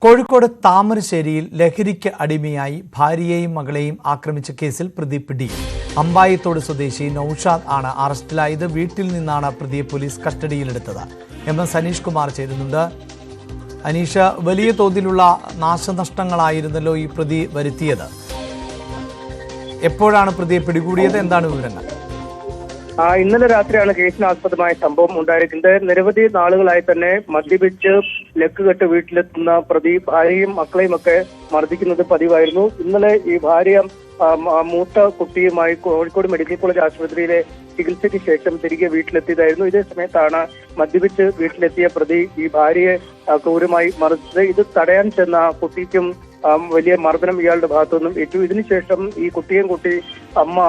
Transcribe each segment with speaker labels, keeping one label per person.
Speaker 1: കോഴിക്കോട് താമരശ്ശേരിയിൽ ലഹരിക്ക് അടിമയായി ഭാര്യയെയും മകളെയും ആക്രമിച്ച കേസിൽ പ്രതി പിടി. അമ്പായത്തോട് സ്വദേശി നൌഷാദ് ആണ് അറസ്റ്റിലായത്. വീട്ടിൽ നിന്നാണ് പ്രതിയെ പോലീസ് കസ്റ്റഡിയിലെടുത്തത്. MS അനീഷ് കുമാർ ചേരുന്നുണ്ട്. അനീഷ്, വലിയ തോതിലുള്ള നാശനഷ്ടങ്ങളായിരുന്നല്ലോ ഈ പ്രതി വരുത്തിയത്. എപ്പോഴാണ് പ്രതിയെ പിടികൂടിയത്? എന്താണ് വിവരങ്ങൾ?
Speaker 2: ഇന്നലെ രാത്രിയാണ് കേസിനാസ്പദമായ സംഭവം ഉണ്ടായിരിക്കുന്നത്. നിരവധി നാളുകളായി തന്നെ മദ്യപിച്ച് ലക്കുകെട്ട് വീട്ടിലെത്തുന്ന പ്രതി ഭാര്യയും മക്കളെയും ഒക്കെ മർദ്ദിക്കുന്നത് പതിവായിരുന്നു. ഇന്നലെ ഈ ഭാര്യ മൂത്ത കുട്ടിയുമായി കോഴിക്കോട് മെഡിക്കൽ കോളേജ് ആശുപത്രിയിലെ ചികിത്സയ്ക്ക് ശേഷം തിരികെ വീട്ടിലെത്തിയതായിരുന്നു. ഇതേ സമയത്താണ് മദ്യപിച്ച് വീട്ടിലെത്തിയ പ്രതി ഈ ഭാര്യയെ ക്രൂരമായി മർദ്ദിച്ചത്. ഇത് തടയാൻ ചെന്ന കുട്ടിക്കും വലിയ മർദ്ദനം ഇയാളുടെ ഭാഗത്തുനിന്നും ഏറ്റു. ഇതിനുശേഷം ഈ കുട്ടിയും കുട്ടി അമ്മ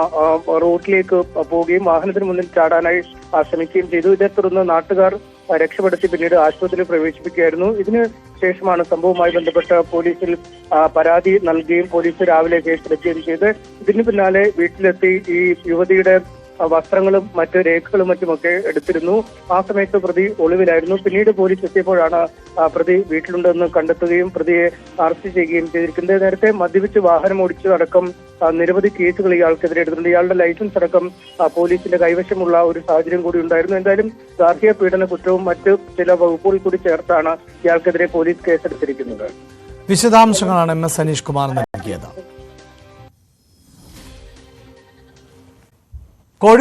Speaker 2: റോഡിലേക്ക് പോവുകയും വാഹനത്തിന് മുന്നിൽ ചാടാനായി ശ്രമിക്കുകയും ചെയ്തു. ഇതേ തുടർന്ന് നാട്ടുകാർ രക്ഷപ്പെടുത്തി പിന്നീട് ആശുപത്രിയിൽ പ്രവേശിപ്പിക്കുകയായിരുന്നു. ഇതിന് ശേഷമാണ് സംഭവവുമായി ബന്ധപ്പെട്ട് പോലീസിൽ പരാതി നൽകുകയും പോലീസ് രാവിലെ കേസെടുക്കുകയും ചെയ്ത് ഇതിന് പിന്നാലെ വീട്ടിലെത്തി ഈ യുവതിയുടെ വസ്ത്രങ്ങളും മറ്റ് രേഖകളും മറ്റുമൊക്കെ എടുത്തിരുന്നു. ആ സമയത്ത് പ്രതി ഒളിവിലായിരുന്നു. പിന്നീട് പോലീസ് എത്തിയപ്പോഴാണ് പ്രതി വീട്ടിലുണ്ടെന്ന് കണ്ടെത്തുകയും പ്രതിയെ അറസ്റ്റ് ചെയ്യുകയും ചെയ്തിരിക്കുന്നത്. നേരത്തെ മദ്യപിച്ച് വാഹനം ഓടിച്ചു അടക്കം നിരവധി കേസുകൾ ഇയാൾക്കെതിരെ എടുത്തിട്ടുണ്ട്. ഇയാളുടെ ലൈസൻസ് അടക്കം പോലീസിന്റെ കൈവശമുള്ള ഒരു സാഹചര്യം കൂടി ഉണ്ടായിരുന്നു. എന്തായാലും ഗാർഹിക പീഡന കുറ്റവും മറ്റ് ചില വകുപ്പുകൾ കൂടി ചേർത്താണ് ഇയാൾക്കെതിരെ പോലീസ് കേസെടുത്തിരിക്കുന്നത്.
Speaker 1: വിശദാംശങ്ങളാണ് MS അനീഷ് കുമാർ നൽകിയത്. കോഴിക്കോട്